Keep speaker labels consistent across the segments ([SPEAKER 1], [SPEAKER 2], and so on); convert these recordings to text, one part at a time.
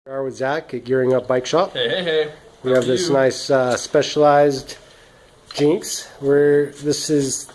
[SPEAKER 1] We are with Zach at Gearing Up Bike Shop.
[SPEAKER 2] Hey.
[SPEAKER 1] We have this nice specialized Jynx where this is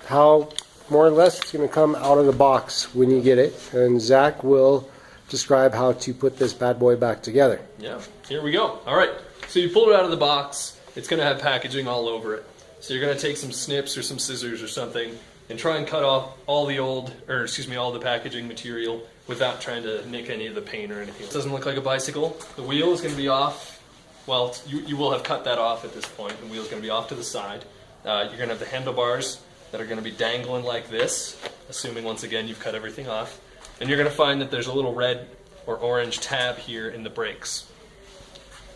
[SPEAKER 1] how more or less it's going to come out of the box when you get it. And Zach will describe how to put this bad boy back together.
[SPEAKER 2] Yeah, here we go. All right, so you pull it out of the box. It's going to have packaging all over it. So you're going to take some snips or some scissors or something and try and cut off all the packaging material without trying to nick any of the paint or anything. It doesn't look like a bicycle. The wheel is going to be off. Well, you will have cut that off at this point. The wheel is going to be off to the side. You're going to have the handlebars that are going to be dangling like this, assuming once again you've cut everything off. And you're going to find that there's a little red or orange tab here in the brakes.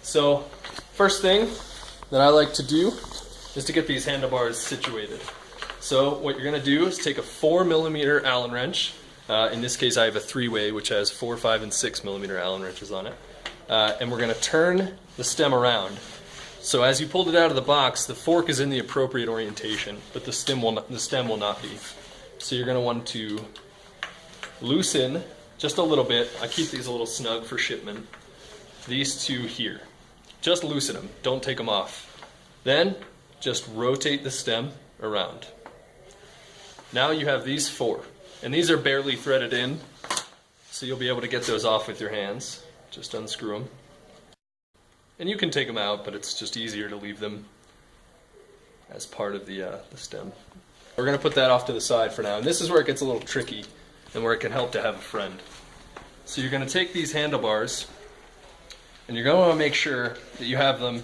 [SPEAKER 2] So, first thing that I like to do is to get these handlebars situated. So what you're going to do is take a 4mm Allen wrench. In this case I have a 3-way which has 4, 5, and 6mm Allen wrenches on it. And we're going to turn the stem around. So as you pulled it out of the box, the fork is in the appropriate orientation, but the stem will not be. So you're going to want to loosen just a little bit. I keep these a little snug for shipment. These two here. Just loosen them. Don't take them off. Then just rotate the stem around. Now you have these 4. And these are barely threaded in, so you'll be able to get those off with your hands. Just unscrew them. And you can take them out, but it's just easier to leave them as part of the stem. We're going to put that off to the side for now. And this is where it gets a little tricky and where it can help to have a friend. So you're going to take these handlebars and you're going to want to make sure that you have them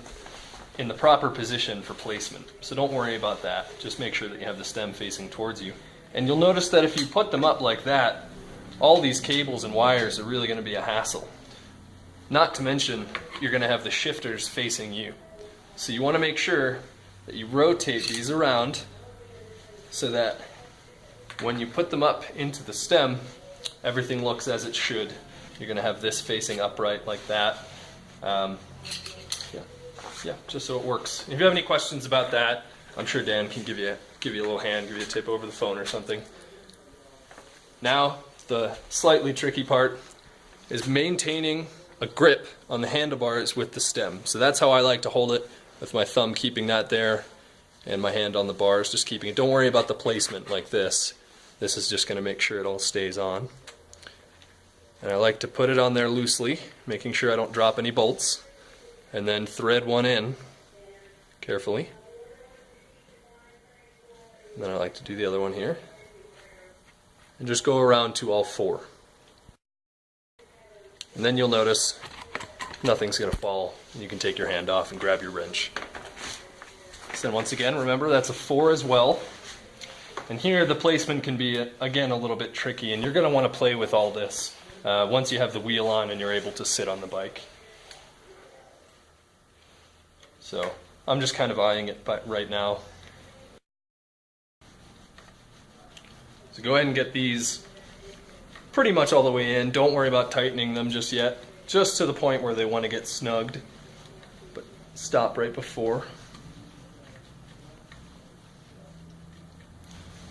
[SPEAKER 2] in the proper position for placement. So don't worry about that. Just make sure that you have the stem facing towards you. And you'll notice that if you put them up like that, all these cables and wires are really going to be a hassle. Not to mention, you're going to have the shifters facing you. So you want to make sure that you rotate these around so that when you put them up into the stem, everything looks as it should. You're going to have this facing upright like that. Yeah, just so it works. If you have any questions about that, I'm sure Dan can give you a little hand, give you a tip over the phone or something. Now, the slightly tricky part is maintaining a grip on the handlebars with the stem. So that's how I like to hold it, with my thumb keeping that there and my hand on the bars, just keeping it. Don't worry about the placement like this. This is just going to make sure it all stays on. And I like to put it on there loosely, making sure I don't drop any bolts, and then thread one in carefully. And then I like to do the other one here. And just go around to all 4. And then you'll notice nothing's going to fall. You can take your hand off and grab your wrench. So then once again, remember that's a 4 as well. And here the placement can be, again, a little bit tricky. And you're going to want to play with all this once you have the wheel on and you're able to sit on the bike. So I'm just kind of eyeing it right now. So go ahead and get these pretty much all the way in. Don't worry about tightening them just yet. Just to the point where they want to get snugged. But stop right before.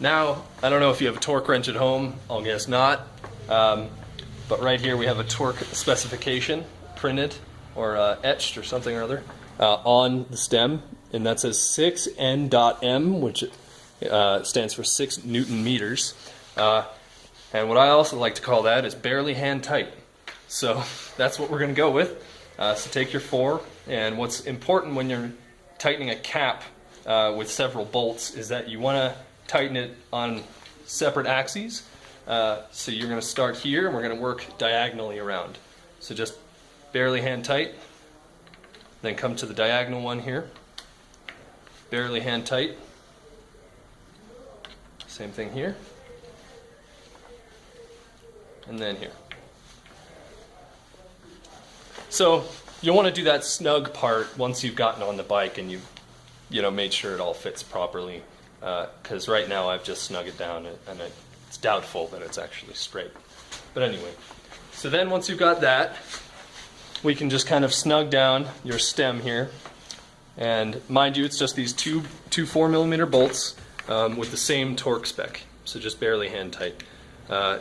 [SPEAKER 2] Now, I don't know if you have a torque wrench at home. I'll guess not. But right here we have a torque specification printed or etched or something or other on the stem. And that says 6N.M, which stands for 6 Newton meters. And what I also like to call that is barely hand tight. So that's what we're going to go with. So take your 4, and what's important when you're tightening a cap with several bolts is that you want to tighten it on separate axes. So you're going to start here and we're going to work diagonally around. So just barely hand tight, then come to the diagonal one here, barely hand tight. Same thing here. And then here. So you'll want to do that snug part once you've gotten on the bike and you've made sure it all fits properly. Because right now I've just snug it down and it's doubtful that it's actually straight. But anyway, so then once you've got that, we can just kind of snug down your stem here. And mind you, it's just these two 4mm bolts with the same torque spec. So just barely hand tight.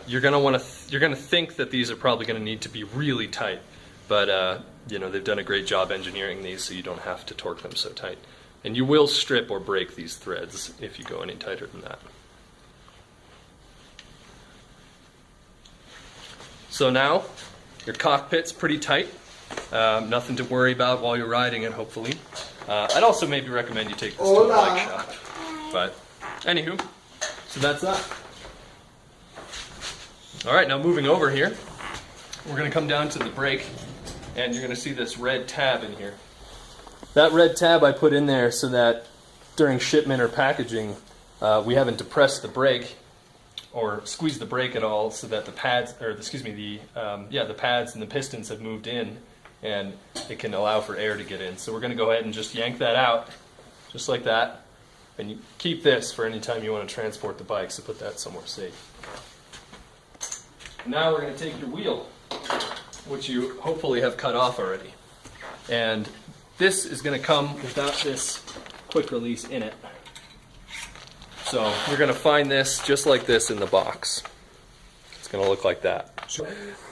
[SPEAKER 2] You're gonna think that these are probably gonna need to be really tight, but you know, they've done a great job engineering these so you don't have to torque them so tight. And you will strip or break these threads if you go any tighter than that. So now your cockpit's pretty tight. Nothing to worry about while you're riding it, hopefully. I'd also maybe recommend you take this to a bike shop. But anywho, so that's that. All right, now moving over here, we're going to come down to the brake, and you're going to see this red tab in here. That red tab I put in there so that during shipment or packaging, we haven't depressed the brake or squeezed the brake at all, so that the pads, or excuse me, the pads and the pistons have moved in, and it can allow for air to get in. So we're going to go ahead and just yank that out, just like that, and you keep this for any time you want to transport the bike. So put that somewhere safe. Now we're going to take your wheel, which you hopefully have cut off already, and this is going to come without this quick release in it. So you're going to find this just like this in the box. It's going to look like that.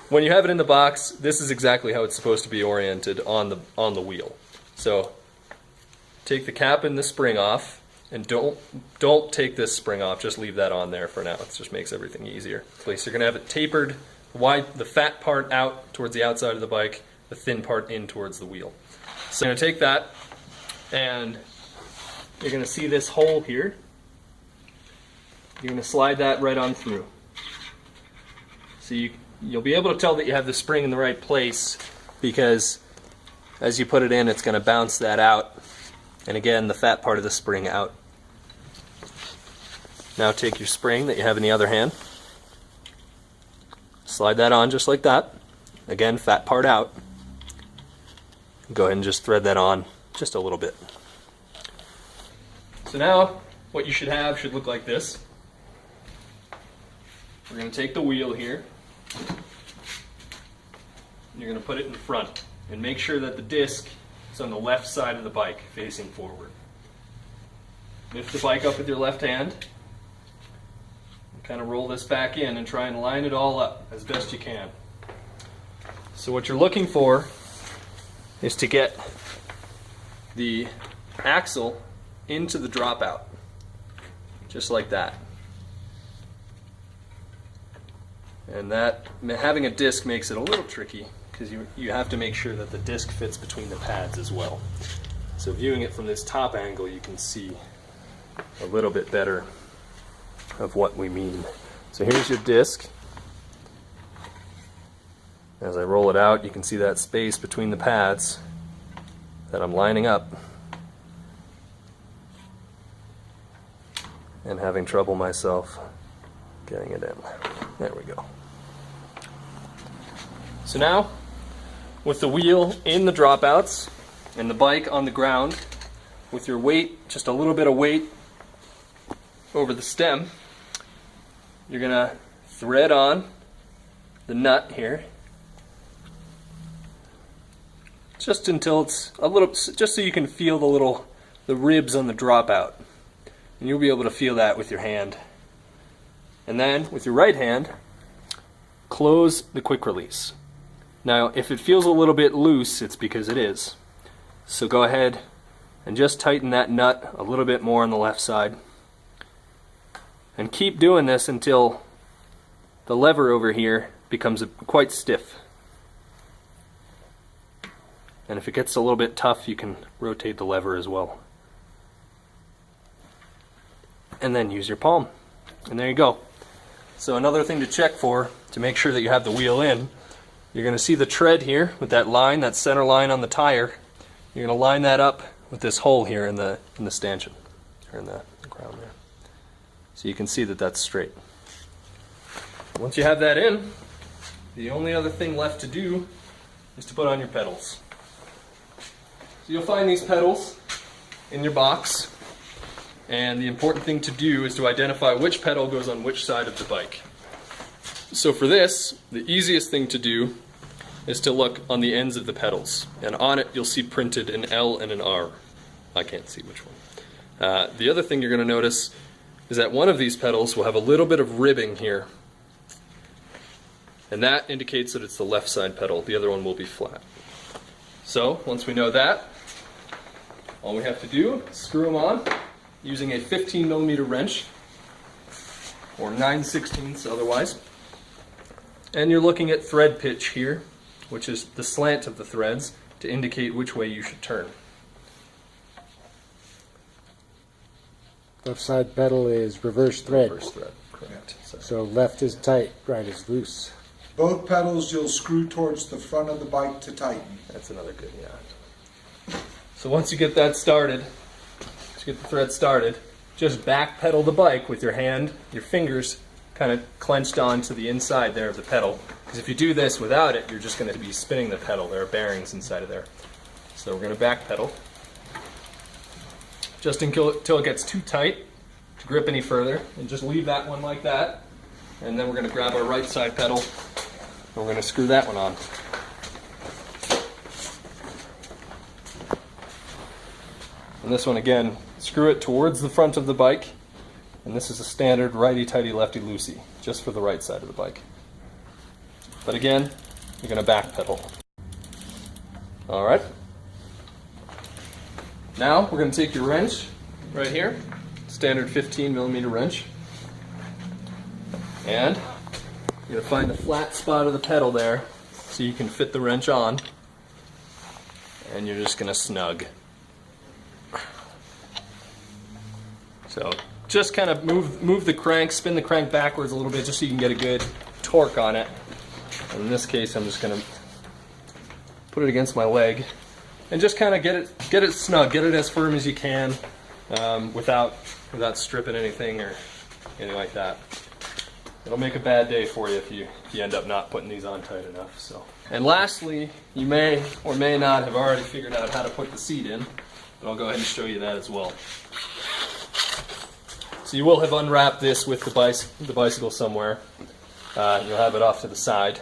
[SPEAKER 2] When you have it in the box, this is exactly how it's supposed to be oriented on the wheel. So take the cap and the spring off, and don't take this spring off. Just leave that on there for now. It just makes everything easier. So you're going to have it tapered, the fat part out towards the outside of the bike, the thin part in towards the wheel. So you're going to take that, and you're going to see this hole here. You're going to slide that right on through. So you'll be able to tell that you have the spring in the right place, because as you put it in, it's going to bounce that out. And again, the fat part of the spring out. Now take your spring that you have in the other hand. Slide that on just like that. Again, fat part out. Go ahead and just thread that on just a little bit. So now what you should have should look like this. We're going to take the wheel here. You're going to put it in front and make sure that the disc is on the left side of the bike facing forward. Lift the bike up with your left hand. Kind of roll this back in and try and line it all up as best you can. So what you're looking for is to get the axle into the dropout, just like that. And that, having a disc makes it a little tricky, because you have to make sure that the disc fits between the pads as well. So viewing it from this top angle, you can see a little bit better of what we mean. So here's your disc. As I roll it out, you can see that space between the pads that I'm lining up and having trouble myself getting it in. There we go. So now, with the wheel in the dropouts and the bike on the ground, with your weight, just a little bit of weight over the stem, you're gonna thread on the nut here, just until it's a little, just so you can feel the ribs on the dropout, and you'll be able to feel that with your hand. And then with your right hand, close the quick release. Now, if it feels a little bit loose, it's because it is. So go ahead and just tighten that nut a little bit more on the left side. And keep doing this until the lever over here becomes quite stiff. And if it gets a little bit tough, you can rotate the lever as well. And then use your palm. And there you go. So another thing to check for, to make sure that you have the wheel in, you're going to see the tread here with that line, that center line on the tire. You're going to line that up with this hole here in the stanchion, or in the ground there. So you can see that that's straight. Once you have that in, the only other thing left to do is to put on your pedals. So you'll find these pedals in your box, and the important thing to do is to identify which pedal goes on which side of the bike. So for this, the easiest thing to do is to look on the ends of the pedals, and on it you'll see printed an L and an R. I can't see which one. The other thing you're going to notice is that one of these pedals will have a little bit of ribbing here, and that indicates that it's the left side pedal. The other one will be flat. So once we know that, all we have to do is screw them on using a 15mm wrench, or 9/16 otherwise. And you're looking at thread pitch here, which is the slant of the threads to indicate which way you should turn.
[SPEAKER 1] Left side pedal is reverse thread.
[SPEAKER 2] Reverse thread, correct.
[SPEAKER 1] So left is tight, right is loose.
[SPEAKER 3] Both pedals you'll screw towards the front of the bike to tighten.
[SPEAKER 2] That's another good, yeah. So once you get that started, once you get the thread started, just back pedal the bike with your hand, your fingers kind of clenched onto the inside there of the pedal. Because if you do this without it, you're just going to be spinning the pedal. There are bearings inside of there. So we're going to back pedal just until it gets too tight to grip any further, and just leave that one like that. And then we're going to grab our right side pedal and we're going to screw that one on. And this one again, screw it towards the front of the bike, and this is a standard righty-tighty, lefty-loosey, just for the right side of the bike. But again, you're going to back pedal. Alright. Now we're going to take your wrench right here, standard 15mm wrench, and you're going to find the flat spot of the pedal there so you can fit the wrench on, and you're just going to snug. So just kind of move the crank, spin the crank backwards a little bit just so you can get a good torque on it. And in this case, I'm just going to put it against my leg and just kind of get it snug, get it as firm as you can, without stripping anything or anything like that. It'll make a bad day for you if you end up not putting these on tight enough. So, and lastly, you may or may not have already figured out how to put the seat in, but I'll go ahead and show you that as well. So you will have unwrapped this with the bicycle somewhere. You'll have it off to the side,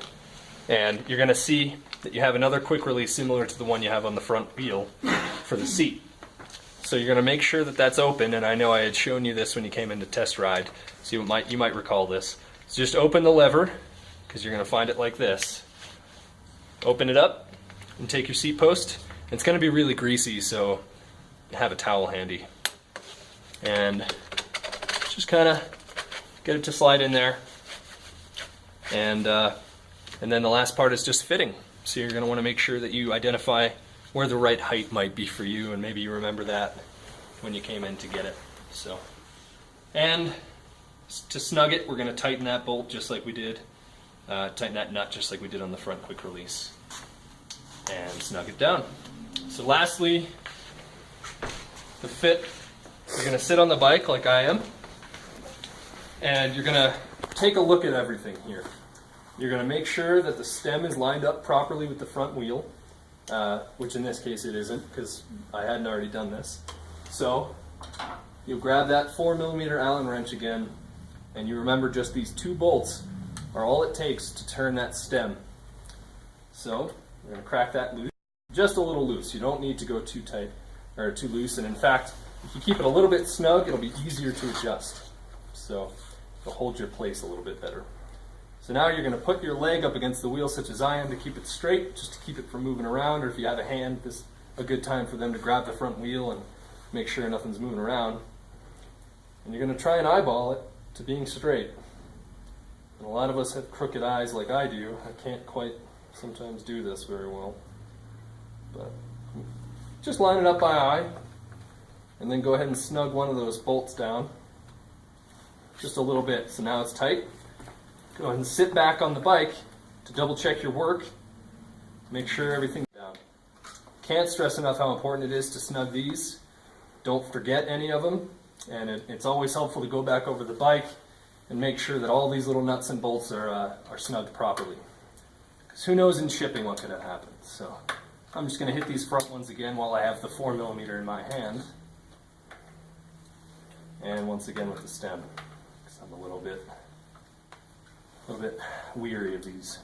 [SPEAKER 2] and you're going to see that you have another quick release similar to the one you have on the front wheel for the seat. So you're going to make sure that that's open, and I know I had shown you this when you came in to test ride, so you might recall this. So just open the lever, because you're going to find it like this. Open it up and take your seat post. It's going to be really greasy, so have a towel handy. And just kind of get it to slide in there. And then the last part is just fitting. So you're going to want to make sure that you identify where the right height might be for you, and maybe you remember that when you came in to get it. So, and to snug it, we're going to tighten that bolt just like we did, tighten that nut just like we did on the front quick release, and snug it down. So lastly, the fit, you're going to sit on the bike like I am, and you're going to take a look at everything here. You're going to make sure that the stem is lined up properly with the front wheel, which in this case it isn't because I hadn't already done this. So you'll grab that 4mm Allen wrench again, and you remember just these two bolts are all it takes to turn that stem. So we're going to crack that loose, just a little loose. You don't need to go too tight or too loose, and in fact, if you keep it a little bit snug, it'll be easier to adjust. So it'll hold your place a little bit better. So now you're going to put your leg up against the wheel such as I am to keep it straight, just to keep it from moving around, or if you have a hand, this is a good time for them to grab the front wheel and make sure nothing's moving around. And you're going to try and eyeball it to being straight. And a lot of us have crooked eyes like I do. I can't quite sometimes do this very well. But just line it up by eye, and then go ahead and snug one of those bolts down just a little bit. So now it's tight. Go ahead and sit back on the bike to double check your work. Make sure everything's down. Can't stress enough how important it is to snug these. Don't forget any of them. And it's always helpful to go back over the bike and make sure that all these little nuts and bolts are snugged properly. Because who knows in shipping what could have happened. So I'm just going to hit these front ones again while I have the 4mm in my hand. And once again with the stem, because I'm a little bit weary of these.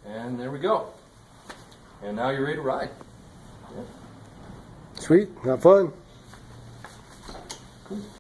[SPEAKER 2] And there we go. And now you're ready to ride. Yeah.
[SPEAKER 1] Sweet, have fun.
[SPEAKER 2] Cool.